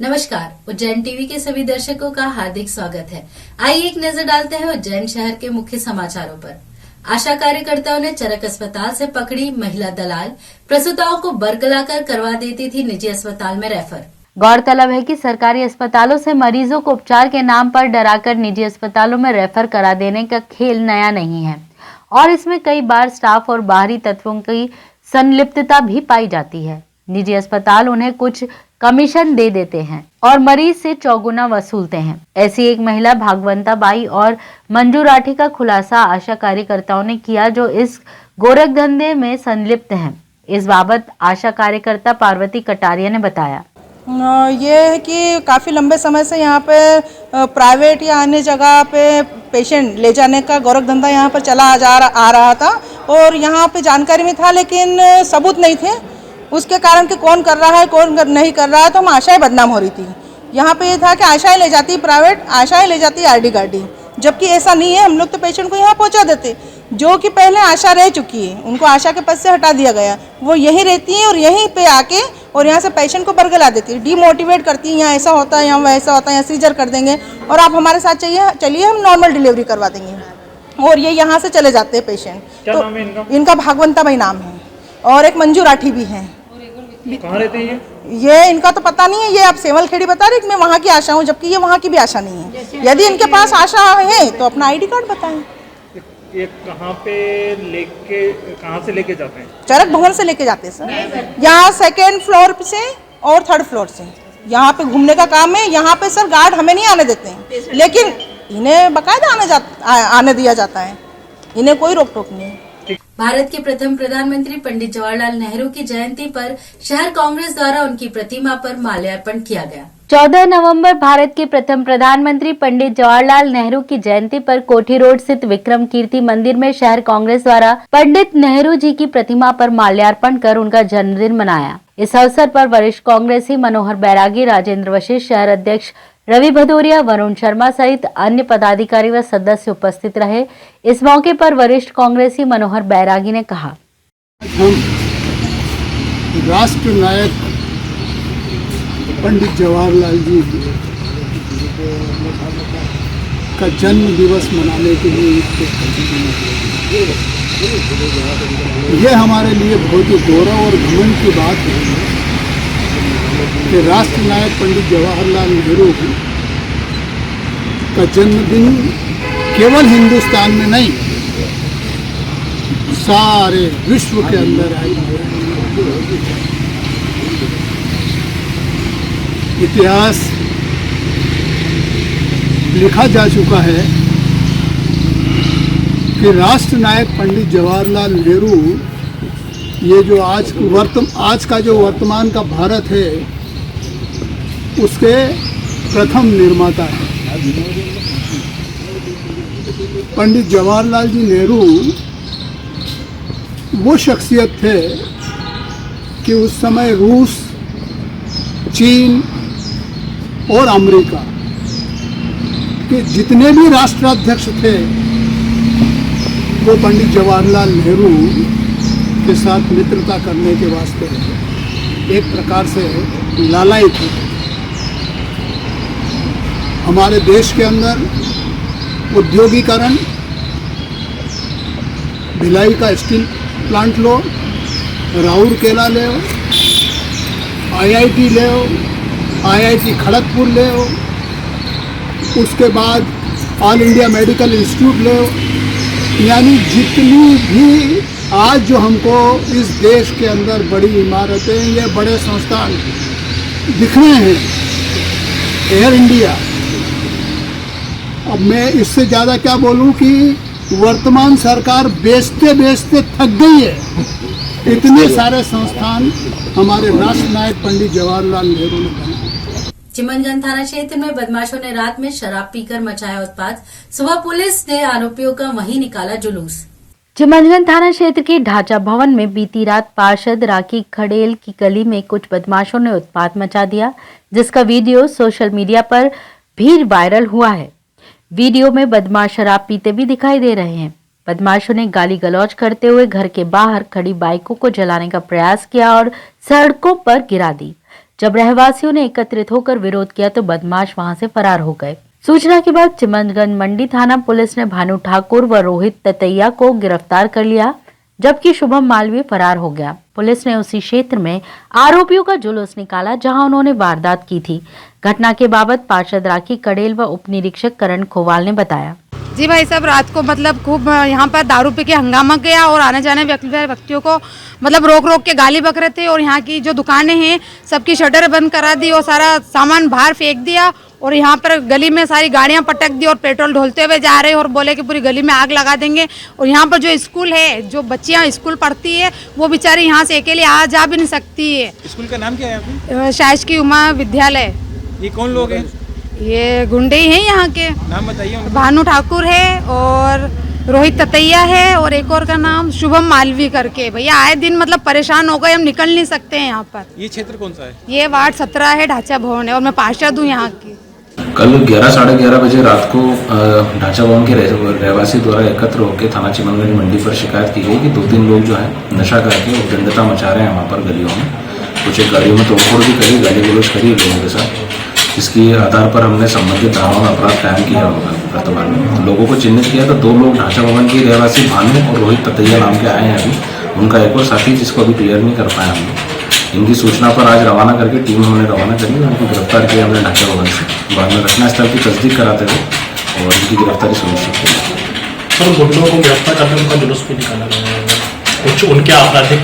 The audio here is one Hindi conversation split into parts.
नमस्कार, उज्जैन टीवी के सभी दर्शकों का हार्दिक स्वागत है। आइए एक नजर डालते हैं उज्जैन शहर के मुख्य समाचारों पर। आशा कार्यकर्ताओं ने चरक अस्पताल से पकड़ी महिला दलाल, प्रसूताओं को बरगलाकर करवा देती थी निजी अस्पताल में रेफर। गौरतलब है कि सरकारी अस्पतालों से मरीजों को उपचार के नाम पर डराकर निजी अस्पतालों में रेफर करा देने का खेल नया नहीं है और इसमें कई बार स्टाफ और बाहरी तत्वों की संलिप्तता भी पाई जाती है। निजी अस्पताल उन्हें कुछ कमीशन दे देते हैं और मरीज से चौगुना वसूलते हैं। ऐसी एक महिला भागवंता बाई और मंजू राठी का खुलासा आशा कार्यकर्ताओं ने किया जो इस गोरख धंधे में संलिप्त हैं। इस बाबत आशा कार्यकर्ता पार्वती कटारिया ने बताया। ये है कि काफ़ी लंबे समय से यहाँ पे प्राइवेट या अन्य जगह पे पेशेंट ले जाने का गोरख धंधा यहाँ पर चला आ रहा था और यहाँ पे जानकारी में था लेकिन सबूत नहीं थे। उसके कारण कि कौन कर रहा है कौन नहीं कर रहा है तो हम आशाएं बदनाम हो रही थी। यहाँ पे ये था कि आशाएं ले जाती प्राइवेट, आशाएं ले जाती आरडी गाड़ी, जबकि ऐसा नहीं है। हम लोग तो पेशेंट को यहाँ पहुँचा देते जो कि पहले आशा रह चुकी है, उनको आशा के पद से हटा दिया गया, वो यहीं रहती हैं और यहीं पे आके और यहाँ से पेशेंट को बरगला देती है, डीमोटिवेट करती है। यहाँ ऐसा होता है, यहाँ वैसा होता है, यहाँ सीजर कर देंगे और आप हमारे साथ चलिए हम नॉर्मल डिलीवरी करवा देंगे और ये यहाँ से चले जाते हैं पेशेंट। क्या नाम है इनका? इनका भागवंता बाई नाम है और एक मंजू राठी भी है। कहाँ रहते हैं ये इनका तो पता नहीं है, ये आप सेवल खेड़ी बता रहे कि मैं वहाँ की आशा हूँ, जबकि ये वहाँ की भी आशा नहीं है। यदि इनके पास आशा है तो अपना आईडी कार्ड बताएं। ये कहाँ से लेके जाते हैं? चरक भवन से लेके जाते हैं सर, यहाँ सेकेंड फ्लोर से और थर्ड फ्लोर से यहाँ पे घूमने का काम है। यहाँ पे सर गार्ड हमें नहीं आने देते हैं, लेकिन इन्हें बाकायदा आने दिया जाता है, इन्हें कोई रोक टोक नहीं है। भारत के प्रथम प्रधानमंत्री पंडित जवाहरलाल नेहरू की जयंती पर शहर कांग्रेस द्वारा उनकी प्रतिमा पर माल्यार्पण किया गया। 14 नवंबर भारत के प्रथम प्रधानमंत्री पंडित जवाहरलाल नेहरू की जयंती पर कोठी रोड स्थित विक्रम कीर्ति मंदिर में शहर कांग्रेस द्वारा पंडित नेहरू जी की प्रतिमा पर माल्यार्पण कर उनका जन्मदिन मनाया। इस अवसर पर वरिष्ठ कांग्रेसी मनोहर बैरागी, राजेंद्र वशिष्ठ, शहर अध्यक्ष रवि भदौरिया, वरुण शर्मा सहित अन्य पदाधिकारी व सदस्य उपस्थित रहे। इस मौके पर वरिष्ठ कांग्रेसी मनोहर बैरागी ने कहा, हम राष्ट्र नायक पंडित जवाहरलाल जी का जन्म दिवस मनाने के लिए ये हमारे लिए बहुत ही गौरव और घमंड की बात है कि राष्ट्र नायक पंडित जवाहरलाल नेहरू का जन्मदिन केवल हिंदुस्तान में नहीं सारे विश्व के अंदर आई। इतिहास लिखा जा चुका है कि राष्ट्र नायक पंडित जवाहरलाल नेहरू ये जो आज का जो वर्तमान का भारत है उसके प्रथम निर्माता है। पंडित जवाहरलाल जी नेहरू वो शख्सियत थे कि उस समय रूस, चीन और अमेरिका के जितने भी राष्ट्राध्यक्ष थे वो पंडित जवाहरलाल नेहरू के साथ मित्रता करने के वास्ते एक प्रकार से लालायित थे। हमारे देश के अंदर औद्योगिकरण, भिलाई का स्टील प्लांट लो, राउरकेला ले, IIT ले, IIT खड़गपुर ले, उसके बाद ऑल इंडिया मेडिकल इंस्टीट्यूट ले, यानी जितनी भी आज जो हमको इस देश के अंदर बड़ी इमारतें या बड़े संस्थान दिख रहे हैं, एयर इंडिया, अब मैं इससे ज़्यादा क्या बोलूं कि वर्तमान सरकार बेचते बेचते थक गई है। इतने सारे संस्थान हमारे राष्ट्र नायक पंडित जवाहरलाल नेहरू ने बनाए। चिमनगंज थाना क्षेत्र में बदमाशों ने रात में शराब पीकर मचाया उत्पात। सुबह पुलिस ने आरोपियों का वहीं निकाला जुलूस। चिमनगंज थाना क्षेत्र के ढांचा भवन में बीती रात पार्षद राखी खड़ेल की गली में कुछ बदमाशों ने उत्पात मचा दिया, जिसका वीडियो सोशल मीडिया पर भी वायरल हुआ है। वीडियो में बदमाश शराब पीते भी दिखाई दे रहे हैं। बदमाशों ने गाली गलौज करते हुए घर के बाहर खड़ी बाइकों को जलाने का प्रयास किया और सड़कों पर गिरा दी। जब रहवासियों ने एकत्रित होकर विरोध किया तो बदमाश वहां से फरार हो गए। सूचना के बाद चिमनगंज मंडी थाना पुलिस ने भानु ठाकुर व रोहित ततैया को गिरफ्तार कर लिया, जबकि शुभम मालवीय फरार हो गया। पुलिस ने उसी क्षेत्र में आरोपियों का जुलूस निकाला जहां उन्होंने वारदात की थी। घटना के बाबत पार्षद राखी कड़ेल व उप निरीक्षक करण खोवाल ने बताया। जी भाई साहब, रात को मतलब खूब यहाँ पर दारू पी के हंगामा किया और आने जाने व्यक्तियों को मतलब रोक के गाली बक रहे थे और यहाँ की जो दुकानें हैं सबकी शटर बंद करा दी और सारा सामान बाहर फेंक दिया और यहाँ पर गली में सारी गाड़ियाँ पटक दी और पेट्रोल ढोलते हुए जा रहे और बोले कि पूरी गली में आग लगा देंगे। और यहाँ पर जो स्कूल है, जो बच्चियाँ स्कूल पढ़ती है, वो बेचारी यहाँ से अकेले आ जा भी नहीं सकती है। स्कूल का नाम क्या है आपकी? शासकीय उमा विद्यालय। ये कौन लोग हैं? ये गुंडे ही हैं यहाँ के। नाम बताइए उनका। भानु ठाकुर है और रोहित ततैया है और एक और का नाम शुभम मालवीय करके। भैया आए दिन मतलब परेशान हो गए, हम निकल नहीं सकते हैं यहाँ पर। ये क्षेत्र कौन सा है? ये वार्ड 17 है, ढांचा भवन है और मैं पार्षद हूँ यहाँ की। कल 11 साढ़े 11 बजे रात को ढांचा भवन के रहवासी द्वारा एकत्र होकर थाना चिमनगंज मंडी पर शिकायत की गई कि 2-3 लोग जो है नशा करके उद्दंडता मचा रहे हैं वहाँ पर गलियों में। कुछ एक गाड़ियों में तोड़फोड़ भी करी, गाली गलौज करी लोगों के साथ। इसके आधार पर हमने संबंधित धाराओं में अपराध कायम किया वर्तमान में। लोगों को चिन्हित किया तो 2 लोग ढांचा भवन के रहवासी भानु और रोहित ततैया नाम के आए हैं अभी। उनका एक और साथी जिसको अभी क्लियर नहीं कर पाए हमने। इनकी सूचना पर आज रवाना करके टीम हमने रवाना करी, उनको गिरफ्तार किया हमने ढांचा भवन से। बाद में घटनास्थल की तस्दीक कराते हुए और इनकी गिरफ्तारी सुनिश्चित की। सर, गुंडों को गिरफ्तार करके उनका जुलूस भी निकाला गया है। कुछ उनके आपराधिक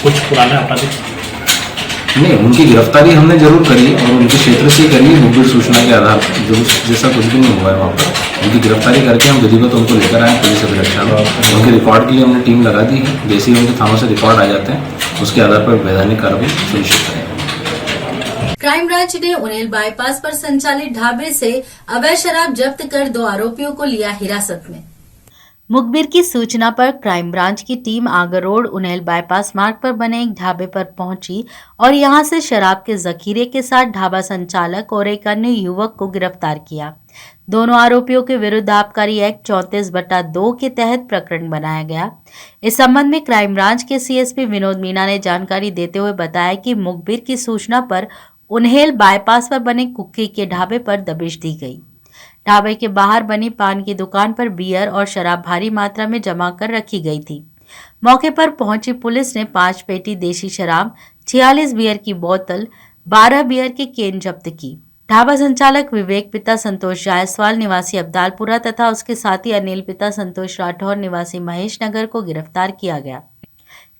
कुछ पुराने आपराधिक नहीं, उनकी गिरफ्तारी हमने जरूर करी और उनके क्षेत्र से करी मुखबिर सूचना के आधार पर। जुलूस जैसा कुछ भी नहीं हुआ है वहाँ पर। उनकी गिरफ्तारी करके हम विधिवत उनको लेकर आए पुलिस अभिरक्षा में। उनके रिकॉर्ड के लिए हमने टीम लगा दी है। जैसे ही उनके थानों से रिकॉर्ड आ जाते हैं उसके आधार पर वैधानिक कार्रवाई सुनिश्चित करेंगे। क्राइम ब्रांच ने उन्हेल बाईपास पर संचालित ढाबे से अवैध शराब जब्त कर 2 आरोपियों को लिया हिरासत में। मुखबिर की सूचना पर क्राइम ब्रांच की team Agar road Unhel bypass मार्ग पर बने एक ढाबे पर पहुंची और यहां से शराब के जखीरे के साथ ढाबा संचालक और एक अन्य युवक को गिरफ्तार किया। दोनों आरोपियों के विरुद्ध आबकारी एक्ट 34/2 के तहत प्रकरण बनाया गया। इस संबंध में क्राइम ब्रांच के सीएसपी विनोद मीणा ने जानकारी देते हुए बताया कि मुखबिर की सूचना पर उन्हेल बाईपास पर बने कुक्की के ढाबे पर दबिश दी गई। ढाबे के बाहर बनी पान की दुकान पर बियर और शराब भारी मात्रा में जमा कर रखी गई थी। मौके पर पहुंची पुलिस ने 5 पेटी देशी शराब, 46 बियर की बोतल, 12 बियर के केन जब्त की। ढाबा संचालक विवेक पिता संतोष जायसवाल निवासी अब्दालपुरा तथा उसके साथी अनिल पिता संतोष राठौर निवासी महेश नगर को गिरफ्तार किया गया।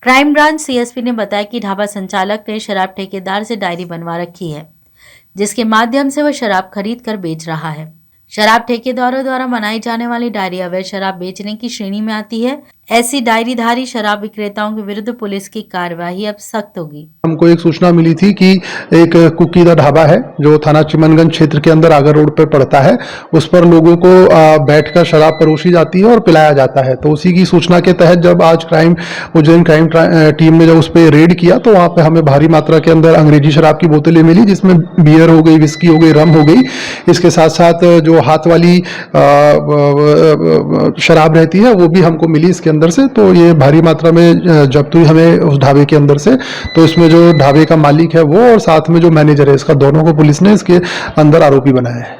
क्राइम ब्रांच सीएसपी ने बताया कि ढाबा संचालक ने शराब ठेकेदार से डायरी बनवा रखी है, जिसके माध्यम से वह शराब खरीद कर बेच रहा है। शराब ठेकेदारों द्वारा बनाई जाने वाली डायरी अवैध शराब बेचने की श्रेणी में आती है। ऐसी डायरीधारी शराब विक्रेताओं के विरुद्ध पुलिस की कार्यवाही अब सख्त होगी। हमको एक सूचना मिली थी कि एक कुकी दा ढाबा है जो थाना चिमनगंज क्षेत्र के अंदर आगर रोड पर पड़ता है, उस पर लोगों को बैठकर शराब परोसी जाती है और पिलाया जाता है। तो उसी की सूचना के तहत जब आज उज्जैन क्राइम टीम ने जब उस पर रेड किया तो वहाँ पे हमें भारी मात्रा के अंदर अंग्रेजी शराब की बोतलें मिली, जिसमें बियर हो गई, विस्की हो गई, रम हो गई। इसके साथ साथ जो हाथ वाली शराब रहती है वो भी हमको मिली इसके अंदर से। तो ये भारी मात्रा में जब्त हुई हमें उस ढाबे के अंदर से। तो इसमें जो ढाबे का मालिक है वो और साथ में जो मैनेजर है, इसका दोनों को पुलिस ने इसके अंदर आरोपी बनाया है।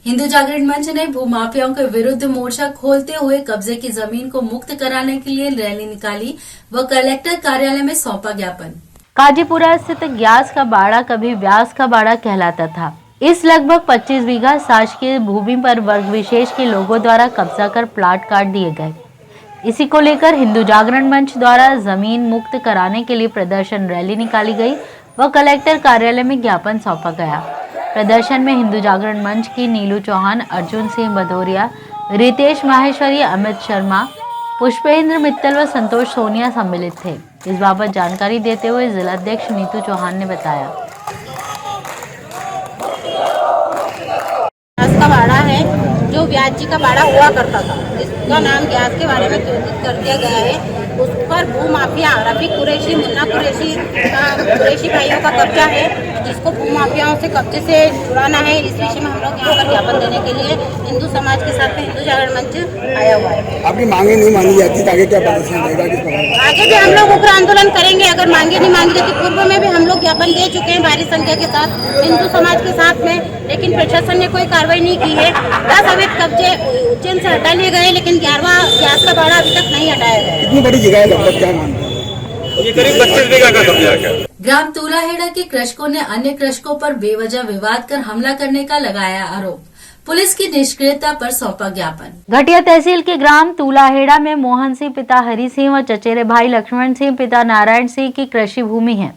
हिंदू जागरण मंच ने भूमाफियाओं के विरुद्ध मोर्चा खोलते हुए कब्जे की जमीन को मुक्त कराने के लिए रैली निकाली व कलेक्टर कार्यालय में सौंपा ज्ञापन। काजीपुरा स्थित ग्यास का बाड़ा कभी व्यास का बाड़ा कहलाता था। इस लगभग 25 बीघा शासकीय भूमि पर वर्ग विशेष के लोगों द्वारा कब्जा कर प्लाट काट दिए गए। इसी को लेकर हिंदू जागरण मंच द्वारा जमीन मुक्त कराने के लिए प्रदर्शन रैली निकाली गई व कलेक्टर कार्यालय में ज्ञापन सौंपा गया। प्रदर्शन में हिंदू जागरण मंच की नीलू चौहान, अर्जुन सिंह भदौरिया, रितेश माहेश्वरी, अमित शर्मा, पुष्पेंद्र मित्तल व संतोष सोनिया सम्मिलित थे। इस बाबत जानकारी देते हुए जिलाध्यक्ष नीतू चौहान ने बताया। का बाड़ा है जो व्यास जी का बाड़ा हुआ करता था, जिसका नाम ग्यास के बारे में घोषित कर दिया गया है। उस पर भूमाफिया रफीक कुरैशी, मुन्ना कुरैशी भाइयों का कब्जा है जिसको भूमाफियाओं से कब्जे से छुड़ाना है। इस विषय में हम लोग यहाँ पर ज्ञापन देने के लिए हिंदू समाज के साथ में हिंदू जागरण मंच आया हुआ है। आपकी मांगे नहीं मानी जाती तो आगे क्या प्रदर्शन रहेगा, किस प्रकार? आगे भी हम लोग उग्र आंदोलन करेंगे। अगर मांगे नहीं मांगी जाती, पूर्व में भी हम लोग ज्ञापन दे चुके हैं भारी संख्या के साथ हिंदू समाज के साथ में, लेकिन प्रशासन ने कोई कार्रवाई नहीं की है। 10 अवैध कब्जे उज्जैन से हटा लिए गए, लेकिन 11वां गैस का बाड़ा अभी तक नहीं हटाया गया। कितनी बड़ी जगह है लगभग, क्या मानते हैं? ये करीब 25 बीघा का कब्जा है। ग्राम तुलाहेड़ा के कृषकों ने अन्य कृषकों पर बेवजह विवाद कर हमला करने का लगाया आरोप। पुलिस की निष्क्रियता पर सौंपा ज्ञापन। घटिया तहसील के ग्राम तुलाहेड़ा में मोहन सिंह पिता हरि सिंह व चचेरे भाई लक्ष्मण सिंह पिता नारायण सिंह की कृषि भूमि है।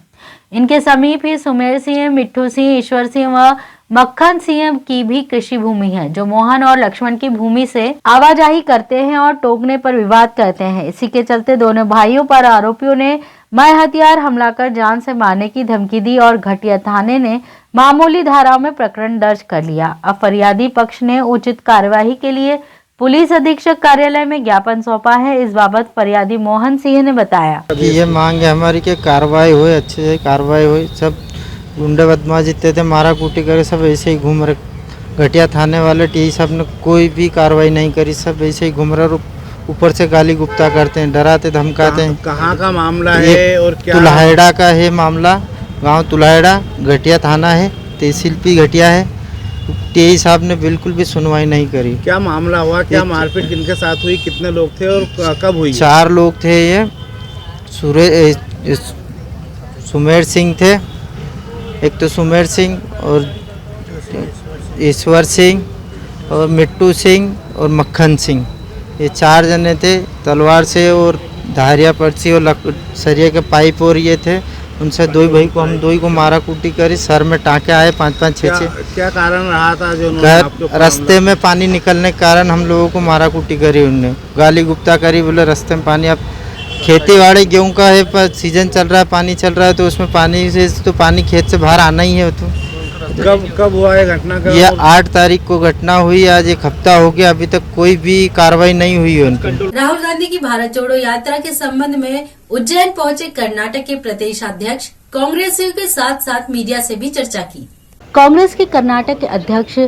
इनके समीप ही सुमेर सिंह, मिट्ठू सिंह, ईश्वर सिंह व मक्खन सिंह की भी कृषि भूमि है, जो मोहन और लक्ष्मण की भूमि से आवाजाही करते हैं और टोकने पर विवाद करते हैं। इसी के चलते दोनों भाइयों पर आरोपियों ने मैं हथियार हमला कर जान से मारने की धमकी दी और घटिया थाने ने मामूली धाराओं में प्रकरण दर्ज कर लिया। अब फरियादी पक्ष ने उचित कार्यवाही के लिए पुलिस अधीक्षक कार्यालय में ज्ञापन सौंपा है। इस बाबत फरियादी मोहन सिंह ने बताया कि ये मांग है हमारी कि कार्रवाई हुई, अच्छे से कार्रवाई हुई। सब गुंडे बदमाश जितने थे मारा कूटी करे, सब ऐसे ही घूम रहे। घटिया थाने वाले टी साहब ने कोई भी कार्रवाई नहीं करी, सब ऐसे ही घूम रहे, ऊपर से गाली गुप्ता करते हैं, डराते धमकाते हैं। कहाँ का मामला है और क्या? तुलाहेड़ा का है मामला, गांव तुलाहेड़ा, घटिया थाना है, तहसील भी घटिया है। टी साहब ने बिल्कुल भी सुनवाई नहीं करी। क्या मामला हुआ, क्या मारपीट किनके साथ हुई, कितने लोग थे और कब हुई? 4 लोग थे। ये सुमेर सिंह थे, एक तो सुमेर सिंह और ईश्वर सिंह और मिट्टू सिंह और मक्खन सिंह, ये 4 जने थे। तलवार से और धारिया पर्ची और सरिये के पाइप और ये थे। उनसे 2 भाई को, हम 2 को मारा कूटी करी, सर में टाँके आए 5-5, 6-6। क्या कारण रहा था जो रास्ते में पानी निकलने के कारण हम लोगों को मारा कूटी करी, उनने गाली गुप्ता करी, बोले रास्ते में पानी। अब खेती बाड़ी गेहूँ का है, पर सीजन चल रहा है, पानी चल रहा है, तो उसमें पानी से तो पानी खेत से बाहर आना ही है। तो कब हुआ है घटना? ये 8 तारीख को घटना हुई, आज 1 हफ्ता हो गया, अभी तक कोई भी कार्रवाई नहीं हुई है उनकी। राहुल गांधी की भारत जोड़ो यात्रा के संबंध में उज्जैन पहुंचे कर्नाटक के प्रदेश अध्यक्ष कांग्रेसियों के साथ साथ मीडिया से भी चर्चा की। कांग्रेस के कर्नाटक के अध्यक्ष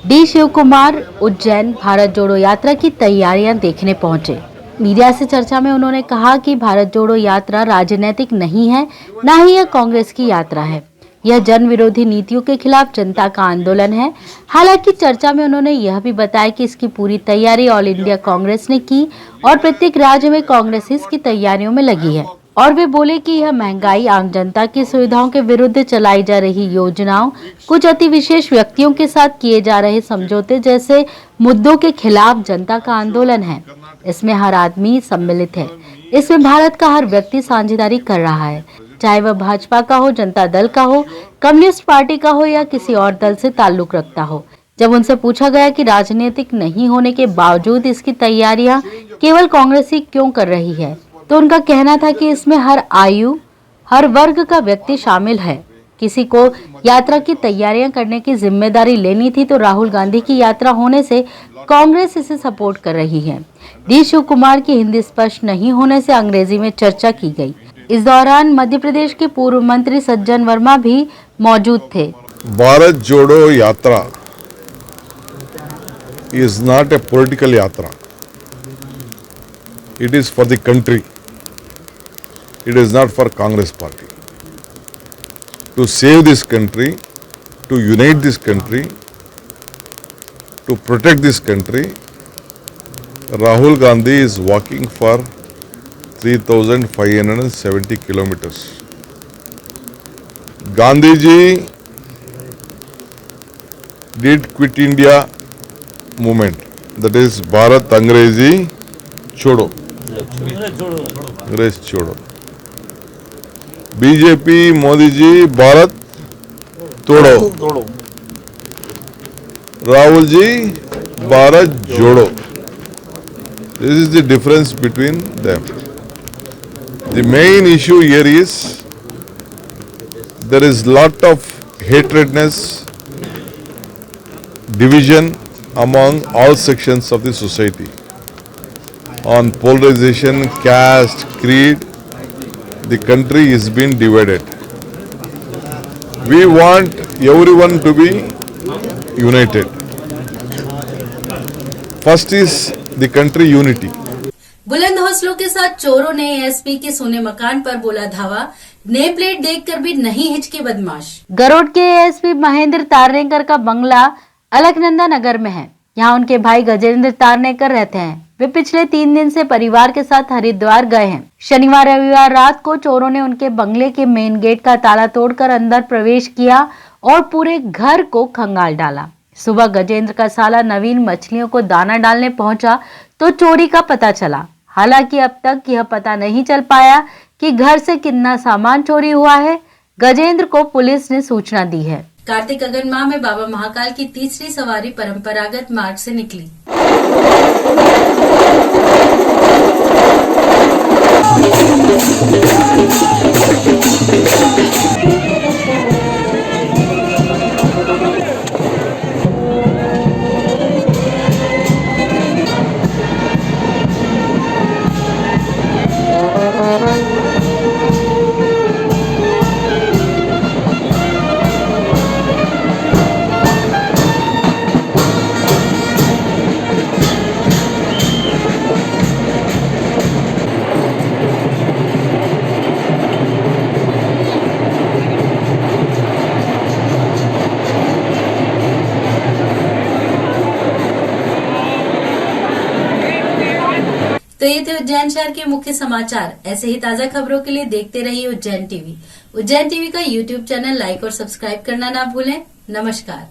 डी शिव कुमार उज्जैन भारत जोड़ो यात्रा की तैयारियां देखने पहुंचे। मीडिया से चर्चा में उन्होंने कहा कि भारत जोड़ो यात्रा राजनीतिक नहीं है, न ही यह कांग्रेस की यात्रा है। यह जन विरोधी नीतियों के खिलाफ जनता का आंदोलन है। हालांकि चर्चा में उन्होंने यह भी बताया कि इसकी पूरी तैयारी ऑल इंडिया कांग्रेस ने की और प्रत्येक राज्य में कांग्रेस इसकी तैयारियों में लगी है। और वे बोले कि यह महंगाई, आम जनता की सुविधाओं के विरुद्ध चलाई जा रही योजनाओं, कुछ अति विशेष व्यक्तियों के साथ किए जा रहे समझौते जैसे मुद्दों के खिलाफ जनता का आंदोलन है। इसमें हर आदमी सम्मिलित है। इसमें भारत का हर व्यक्ति साझेदारी कर रहा है, चाहे वह भाजपा का हो, जनता दल का हो, कम्युनिस्ट पार्टी का हो या किसी और दल से ताल्लुक रखता हो। जब उनसे पूछा गया कि राजनीतिक नहीं होने के बावजूद इसकी तैयारियां केवल कांग्रेस ही क्यों कर रही है, तो उनका कहना था कि इसमें हर आयु, हर वर्ग का व्यक्ति शामिल है। किसी को यात्रा की तैयारियां करने की जिम्मेदारी लेनी थी, तो राहुल गांधी की यात्रा होने से कांग्रेस इसे सपोर्ट कर रही है। डी शिव कुमार की हिंदी स्पष्ट नहीं होने से अंग्रेजी में चर्चा की गई। इस दौरान मध्य प्रदेश के पूर्व मंत्री सज्जन वर्मा भी मौजूद थे। भारत जोड़ो यात्रा is not a political yatra. It is for the country. It is not for Congress party. To save this country, to unite this country, to protect this country, Rahul Gandhi is walking for 3,570 kilometers. Gandhi ji did quit India movement, that is Bharat Angrezi Chodo. Angrez Chodo. BJP Modi ji Bharat Todo. Rahul ji Bharat Jodo. This is the difference between them. The main issue here is there is lot of hatredness, division among all sections of the society on polarization, caste, creed. The country is being divided. We want everyone to be united. First is the country unity. बुलंद हौसलों के साथ चोरों ने एएसपी के सोने मकान पर बोला धावा, नेम प्लेट देखकर भी नहीं हिचके बदमाश। गरुड़ के एएसपी महेंद्र तारनेकर का बंगला अलकनंदा नगर में है। यहाँ उनके भाई गजेंद्र तारनेकर रहते हैं। वे पिछले 3 दिन से परिवार के साथ हरिद्वार गए हैं। शनिवार रविवार रात को चोरों ने उनके बंगले के मेन गेट का ताला तोड़कर अंदर प्रवेश किया और पूरे घर को खंगाल डाला। सुबह गजेंद्र का साला नवीन मछलियों को दाना डालने पहुंचा तो चोरी का पता चला। हालांकि अब तक यह पता नहीं चल पाया कि घर से कितना सामान चोरी हुआ है। गजेंद्र को पुलिस ने सूचना दी है। कार्तिक अगन माह में बाबा महाकाल की तीसरी सवारी परंपरागत मार्ग से निकली। तो ये थे उज्जैन शहर के मुख्य समाचार। ऐसे ही ताजा खबरों के लिए देखते रहिए उज्जैन टीवी। उज्जैन टीवी का यूट्यूब चैनल लाइक और सब्सक्राइब करना ना भूलें। नमस्कार।